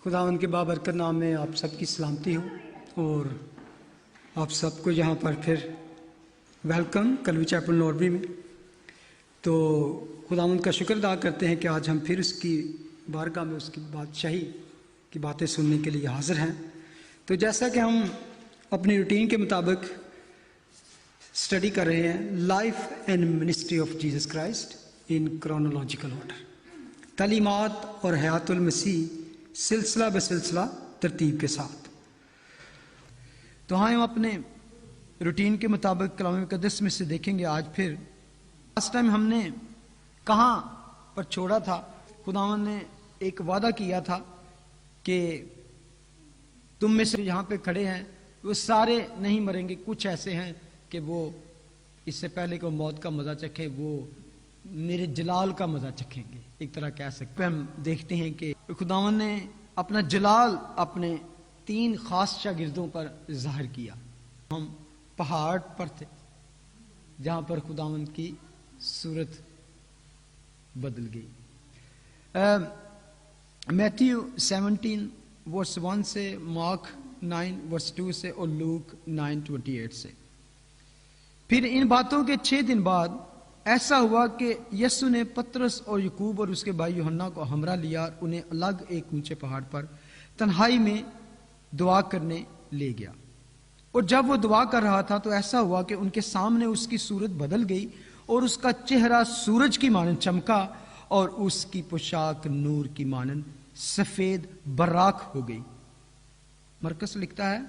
خداوند کے بابرکت نام میں آپ سب کی سلامتی ہو اور آپ سب کو یہاں پر پھر ویلکم کلوی چیپل نوربی میں۔ تو خداوند کا شکر ادا کرتے ہیں کہ آج ہم پھر اس کی بارگاہ میں اس کی بادشاہی کی باتیں سننے کے لیے حاضر ہیں۔ تو جیسا کہ ہم اپنی روٹین کے مطابق اسٹڈی کر رہے ہیں life and ministry of Jesus Christ in chronological order, تعلیمات اور حیات المسیح سلسلہ بسلسلہ ترتیب کے ساتھ۔ تو ہاں ہم اپنے روٹین کے مطابق کلام مقدس میں سے دیکھیں گے آج پھر لاسٹ ٹائم ہم نے کہاں پر چھوڑا تھا۔ خداوند نے ایک وعدہ کیا تھا کہ تم میں سے یہاں پہ کھڑے ہیں وہ سارے نہیں مریں گے، کچھ ایسے ہیں کہ وہ اس سے پہلے کہ موت کا مزہ چکھے وہ میرے جلال کا مزہ چکھیں گے، ایک طرح کہہ سکتے ہیں۔ ہم دیکھتے ہیں کہ خداوند نے اپنا جلال اپنے 3 خاص شاگردوں پر ظاہر کیا۔ ہم پہاڑ پر تھے جہاں پر خداوند کی صورت بدل گئی۔ میتھیو 17 ورس 1 سے، مارک 9 ورس 2 سے اور لوک 9:28 سے۔ پھر ان باتوں کے 6 دن بعد ایسا ہوا کہ یسوع نے پترس اور یعقوب اور اس کے بھائی یوحنا کو ہمراہ لیا اور انہیں الگ ایک اونچے پہاڑ پر تنہائی میں دعا کرنے لے گیا۔ اور جب وہ دعا کر رہا تھا تو ایسا ہوا کہ ان کے سامنے اس کی صورت بدل گئی اور اس کا چہرہ سورج کی مانند چمکا اور اس کی پوشاک نور کی مانند سفید براق ہو گئی۔ مرکز لکھتا ہے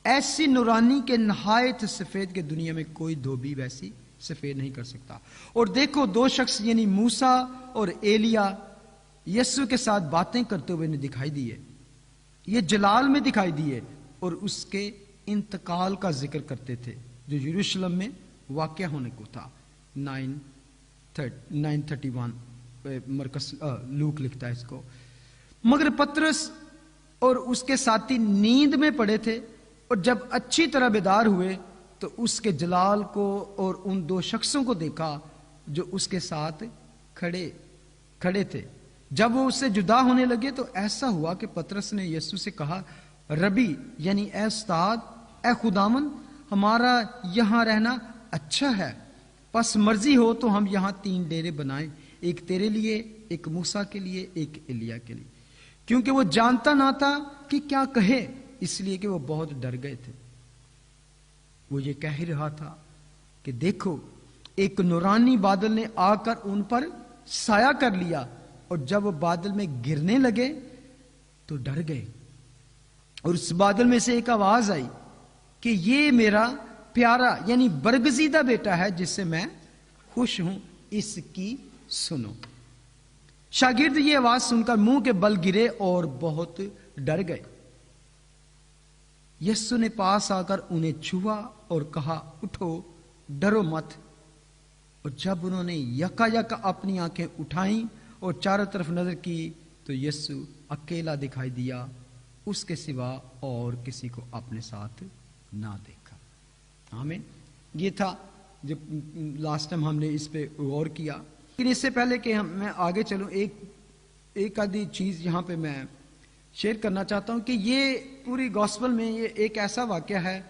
ایسی نورانی کے نہایت سفید کے دنیا میں کوئی دھوبی ویسی سفید نہیں کر سکتا۔ اور دیکھو 2 شخص یعنی موسیٰ اور ایلیا یسوع کے ساتھ باتیں کرتے ہوئے انہیں دکھائی دیے، یہ جلال میں دکھائی دیے اور اس کے انتقال کا ذکر کرتے تھے جو یروشلم میں واقع ہونے کو تھا۔ 9:31 مرکز لوک لکھتا ہے اس کو۔ مگر پترس اور اس کے ساتھی نیند میں پڑے تھے اور جب اچھی طرح بیدار ہوئے تو اس کے جلال کو اور ان 2 شخصوں کو دیکھا جو اس کے ساتھ کھڑے تھے۔ جب وہ اس سے جدا ہونے لگے تو ایسا ہوا کہ پترس نے یسوع سے کہا ربی یعنی اے استاد، اے خداوند، ہمارا یہاں رہنا اچھا ہے، پس مرضی ہو تو ہم یہاں 3 ڈیرے بنائیں، ایک تیرے لیے، ایک موسیٰ کے لیے، ایک ایلیا کے لیے۔ کیونکہ وہ جانتا نہ تھا کہ کیا کہے، اس لیے کہ وہ بہت ڈر گئے تھے۔ وہ یہ کہہ رہا تھا کہ دیکھو ایک نورانی بادل نے آ کر ان پر سایہ کر لیا، اور جب وہ بادل میں گرنے لگے تو ڈر گئے۔ اور اس بادل میں سے ایک آواز آئی کہ یہ میرا پیارا یعنی برگزیدہ بیٹا ہے جس سے میں خوش ہوں، اس کی سنو۔ شاگرد یہ آواز سن کر منہ کے بل گرے اور بہت ڈر گئے۔ یسوع نے پاس آ کر انہیں چھوا اور کہا اٹھو، ڈرو مت۔ اور جب انہوں نے یکا اپنی آنکھیں اٹھائیں اور چاروں طرف نظر کی تو یسوع اکیلا دکھائی دیا، اس کے سوا اور کسی کو اپنے ساتھ نہ دیکھا۔ آمین۔ یہ تھا جو لاسٹ ٹائم ہم نے اس پہ غور کیا۔ لیکن اس سے پہلے کہ میں آگے چلوں ایک آدھی چیز یہاں پہ میں شیئر کرنا چاہتا ہوں کہ یہ پوری گاسپل میں یہ ایک ایسا واقعہ ہے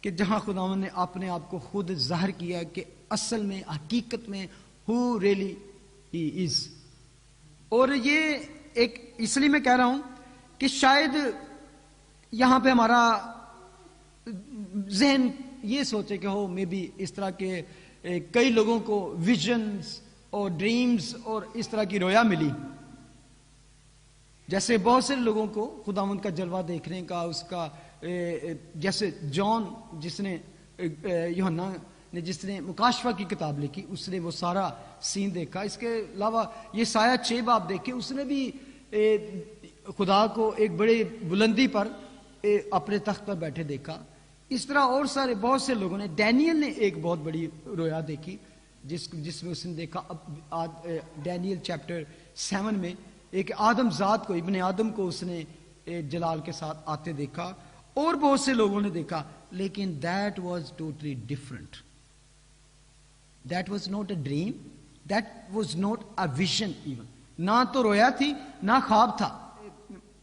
کہ جہاں خداوند نے اپنے آپ کو خود ظاہر کیا کہ اصل میں حقیقت میں who really he is۔ اور یہ ایک اس لیے میں کہہ رہا ہوں کہ شاید یہاں پہ ہمارا ذہن یہ سوچے کہ ہو مے بی اس طرح کے کئی لوگوں کو ویژنز اور ڈریمز اور اس طرح کی رویا ملی، جیسے بہت سے لوگوں کو خداوند کا جلوہ دیکھنے کا، اس کا جیسے جان جس نے یوحنا نے جس نے مکاشفہ کی کتاب لکھی اس نے وہ سارا سین دیکھا۔ اس کے علاوہ یہ سایہ 6 باب دیکھے، اس نے بھی خدا کو ایک بڑے بلندی پر اپنے تخت پر بیٹھے دیکھا۔ اس طرح اور سارے بہت سے لوگوں نے، ڈینیل نے ایک بہت بڑی رویا دیکھی جس میں اس نے دیکھا ڈینیل چیپٹر 7 میں ایک آدم ذات کو، ابن آدم کو اس نے جلال کے ساتھ آتے دیکھا، اور بہت سے لوگوں نے دیکھا، لیکن that was totally different. That was not a dream, that was not a vision even. نہ تو رویا تھی نہ خواب تھا۔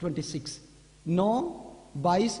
26, 9, 22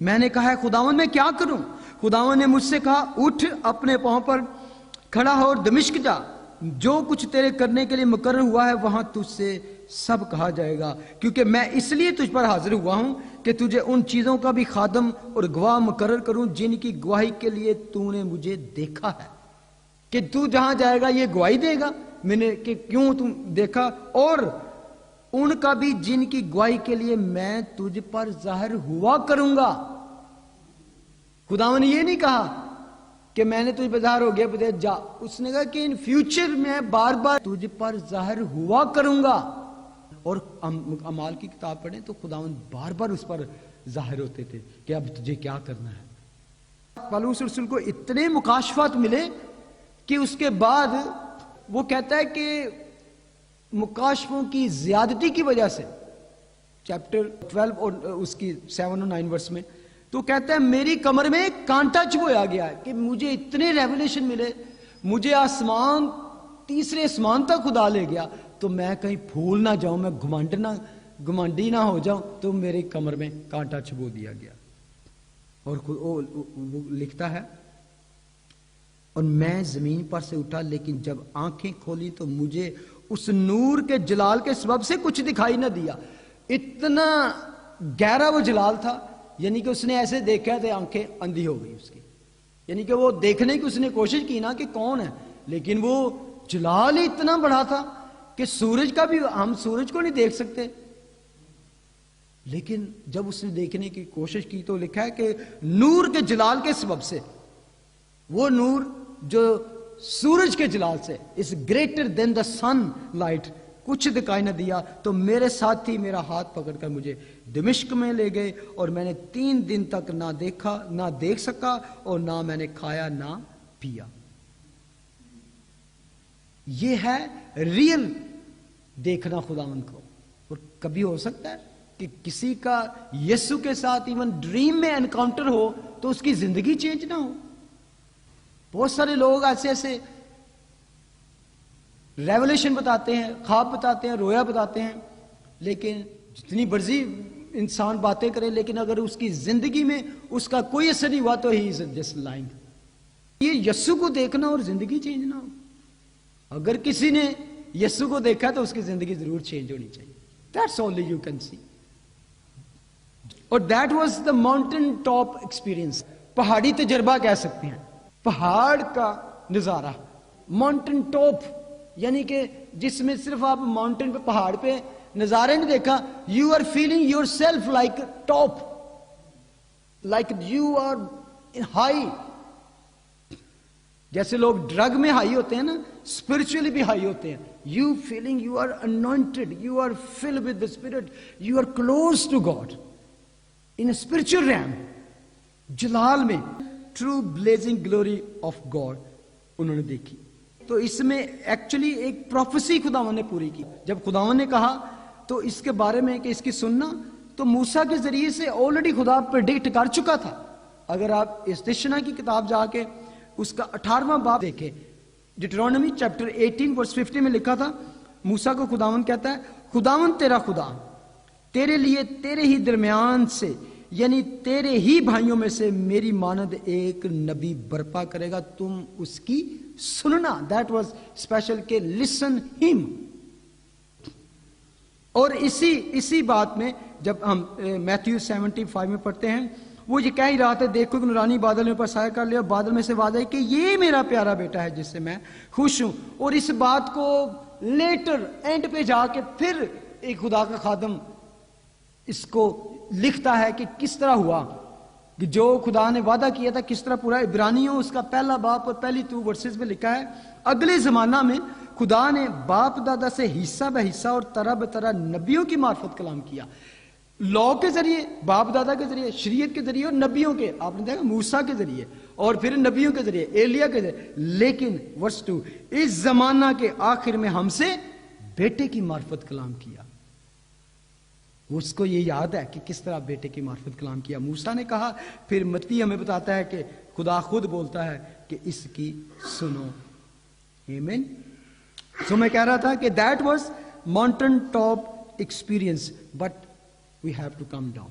میں نے کہا ہے خداوند میں کیا کروں؟ خداوند نے مجھ سے کہا اٹھ اپنے پاؤں پر کھڑا ہو اور دمشق جا، جو کچھ تیرے کرنے کے لیے مقرر ہوا ہے وہاں تجھ سے سب کہا جائے گا، کیونکہ میں اس لیے تجھ پر حاضر ہوا ہوں کہ تجھے ان چیزوں کا بھی خادم اور گواہ مقرر کروں جن کی گواہی کے لیے تو نے مجھے دیکھا ہے۔ کہ تو جہاں جائے گا یہ گواہی دے گا میں نے کہ کیوں تم دیکھا، اور ان کا بھی جن کی گواہی کے لیے میں تجھ پر ظاہر ہوا کروں گا۔ خداوند نے یہ نہیں کہا کہ میں نے تجھ پر ظاہر ہو گیا بدے جا، اس نے کہا کہ ان فیوچر میں بار بار تجھ پر ظاہر ہوا کروں گا۔ اور اعمال کی کتاب پڑھیں تو خداوند بار بار اس پر ظاہر ہوتے تھے کہ اب تجھے کیا کرنا ہے۔ پالوس رسول کو اتنے مکاشفات ملے کہ اس کے بعد وہ کہتا ہے کہ مکاشفوں کی زیادتی کی وجہ سے، چیپٹر 12 اور اس کی 7 اور 9 ورس میں، تو کہتا ہے میری کمر میں کانٹا چبویا گیا ہے کہ مجھے اتنے ریولیشن ملے، مجھے آسمان تیسرے آسمان تک خدا لے گیا، تو میں کہیں پھول نہ جاؤں، میں گھمنڈی نہ ہو جاؤں، تو میری کمر میں کانٹا چبو دیا گیا۔ اور وہ لکھتا ہے اور میں زمین پر سے اٹھا، لیکن جب آنکھیں کھولی تو مجھے اس نور کے جلال کے سبب سے کچھ دکھائی نہ دیا۔ اتنا گہرا وہ جلال تھا، یعنی کہ اس نے ایسے دیکھا تھے آنکھیں اندھی ہو گئی اس کی، یعنی کہ وہ دیکھنے کی اس نے کوشش کی نا کہ کون ہے، لیکن وہ جلال ہی اتنا بڑا تھا کہ سورج کا بھی، ہم سورج کو نہیں دیکھ سکتے، لیکن جب اس نے دیکھنے کی کوشش کی تو لکھا ہے کہ نور کے جلال کے سبب سے، وہ نور جو سورج کے جلال سے is greater than the sun light، کچھ دکھائی نہ دیا، تو میرے ساتھی میرا ہاتھ پکڑ کر مجھے دمشق میں لے گئے، اور میں نے 3 دن تک نہ دیکھ سکا اور نہ میں نے کھایا نہ پیا۔ یہ ہے ریئل دیکھنا خداوند کو۔ اور کبھی ہو سکتا ہے کہ کسی کا یسوع کے ساتھ ایون ڈریم میں انکاؤنٹر ہو تو اس کی زندگی چینج نہ ہو۔ بہت سارے لوگ ایسے ریولیشن بتاتے ہیں، خواب بتاتے ہیں، رویا بتاتے ہیں، لیکن جتنی مرضی انسان باتیں کرے، لیکن اگر اس کی زندگی میں اس کا کوئی اثر نہیں ہوا تو ہی از جسٹ لائنگ۔ یہ یسوع کو دیکھنا اور زندگی چینج نہ ہو۔ اگر کسی نے یسوع کو دیکھا تو اس کی زندگی ضرور چینج ہونی چاہیے۔ That's only you can see۔ اور that was the mountain top experience، پہاڑی تجربہ کہہ سکتے ہیں، پہاڑ کا نظارہ، ماؤنٹن ٹاپ، یعنی کہ جس میں صرف آپ ماؤنٹن پہ، پہاڑ پہ نظارے نہیں دیکھا، you are feeling yourself like top, like you are high. جیسے لوگ ڈرگ میں ہائی ہوتے ہیں نا، اسپرچولی بھی ہائی ہوتے ہیں، you feeling you are anointed, you are filled with the spirit, you are close to God in spiritual realm, جلال میں، true blazing glory of God انہوں نے دیکھی۔ تو اس میں ایکچولی ایک پروفیسی خداوند نے پوری کی۔ جب خداوند نے کہا تو اس کے بارے میں کہ اس کی سننا، تو موسیٰ کے ذریعے سے آلریڈی خدا پریڈکٹ کر چکا تھا۔ اگر آپ استشنا کی کتاب جا کے اس کا 18واں باب دیکھیں، ڈیٹرونومی چیپٹر 18 ورس 50 میں لکھا تھا، موسیٰ کو خداوند کہتا ہے، خداوند تیرا خدا تیرے لیے تیرے ہی درمیان سے، یعنی تیرے ہی بھائیوں میں سے میری مانند ایک نبی برپا کرے گا، تم اس کی سننا۔ دیٹ واز اسپیشل کہ لسن ہم۔ اور اسی بات میں جب ہم میتھیو 75 میں پڑھتے ہیں، وہ یہ کہہ ہی رہا تھا، دیکھو کہ نورانی بادل میں پر سایہ کر لیا، بادل میں سے آواز آئی کہ یہ میرا پیارا بیٹا ہے جس سے میں خوش ہوں۔ اور اس بات کو لیٹر اینڈ پہ جا کے پھر ایک خدا کا خادم اس کو لکھتا ہے کہ کس طرح ہوا، کہ جو خدا نے وعدہ کیا تھا کس طرح پورا۔ عبرانیوں اس کا پہلا باپ اور پہلی 2 ورسز میں لکھا ہے، اگلے زمانہ میں خدا نے باپ دادا سے حصہ بہ حصہ اور طرح بطرح نبیوں کی معرفت کلام کیا، لاء کے ذریعے، باپ دادا کے ذریعے، شریعت کے ذریعے اور نبیوں کے، آپ نے دیکھا موسیٰ کے ذریعے اور پھر نبیوں کے ذریعے، ایلیا کے ذریعے۔ لیکن ورس 2، اس زمانہ کے آخر میں ہم سے بیٹے کی معرفت کلام کیا۔ اس کو یہ یاد ہے کہ کس طرح بیٹے کی معرفت کلام کیا۔ موسیٰ نے کہا، پھر متی ہمیں بتاتا ہے کہ خدا خود بولتا ہے کہ اس کی سنو۔ آمین۔ تو میں کہہ رہا تھا کہ that was mountain top experience, but we have to come down۔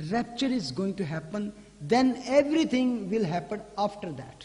Rapture is going to happen, then everything will happen after that.